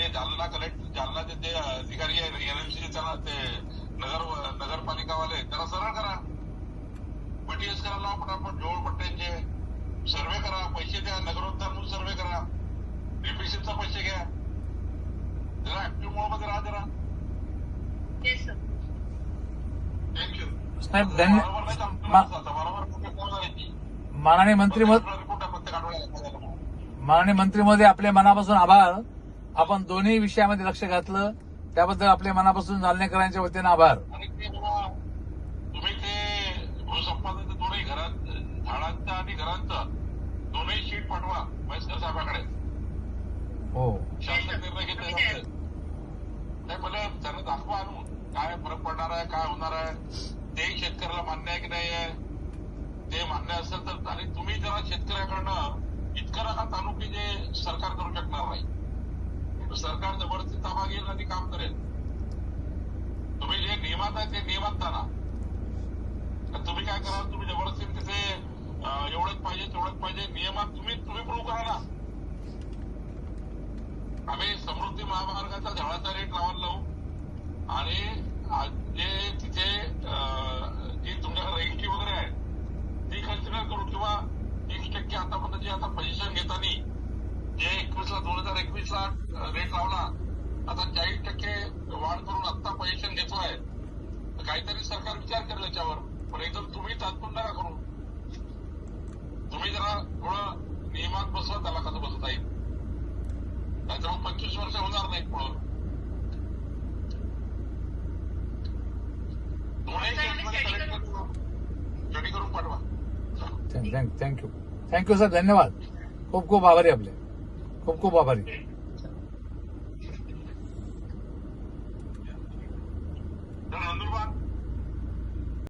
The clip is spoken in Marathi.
ते जालनाचे ते अधिकारी आहे एनएमसीचे, त्याला ते नगरपालिकावाले त्याला सरळ करा. बीटीएस करायला आपण झोपडपट्ट्यांचे सर्वे करा, पैसे द्या, नगरोत्थान म्हणून सर्वे करा, डीपीसीचा पैसे घ्या, जरा ऍक्टिव्ह मोडमध्ये राहा जरा. थँक्यू साहेब बरोबर नाही चालतं बरोबर माननीय मंत्री महोदय, आपले मनापासून आभार. आपण दोन्ही विषयामध्ये लक्ष घातलं त्याबद्दल आपले मनापासून जालनेकरांच्या वतीनं आभार. आणि ते बघा, तुम्ही ते भूसंपादनाचं दोन्ही झाडांचं आणि घरांचं दोन्ही शीट पाठवा म्हैसकर साहेबांकडे. हो, शासन निर्णय घेतले जाते नाही, म्हणजे त्यांना दाखवा आणून काय फरक पडणार आहे, काय होणार आहे, तेही शेतकऱ्याला मान्य आहे की नाही आहे. ते मान्य असेल तर, आणि तुम्ही जरा शेतकऱ्याकडनं इतकं नका ताणू की जे सरकार करू शकणार नाही. सरकार जबरदस्ती ताबा घेईल आणि काम करेल. तुम्ही जे नियमात आहे ते नियमात ताणा. तुम्ही काय करा, तुम्ही जबरदस्ती तिथे एवढंच पाहिजे तेवढंच पाहिजे, नियमात तुम्ही प्रूव्ह करा ना. आम्ही समृद्धी महामार्गाचा झाडाचा रेट लावायला लावू, आणि जे तिथे जी तुमच्याकडे रजिस्ट्री वगैरे आहे ती कन्सिडर करू, किंवा 30% आतापर्यंत जे आता पोझिशन घेताना जे 2021ला रेट लावला, आता 40% वाढ करून आता पोझिशन घेतोय. काहीतरी सरकार विचार करेल याच्यावर, पण एकदम तुम्ही तात्पुरतं नका करू. तुम्ही जरा थोडं नियमात बसवा, त्याला कसं बसवता येईल. नाहीतर मग 25 वर्ष होणार नाही पुढं. स्टडी करून पाठवा. थँक्यू सर, धन्यवाद. खूप खूप आभारी आपले, खूप खूप आभारी. नंदुरबार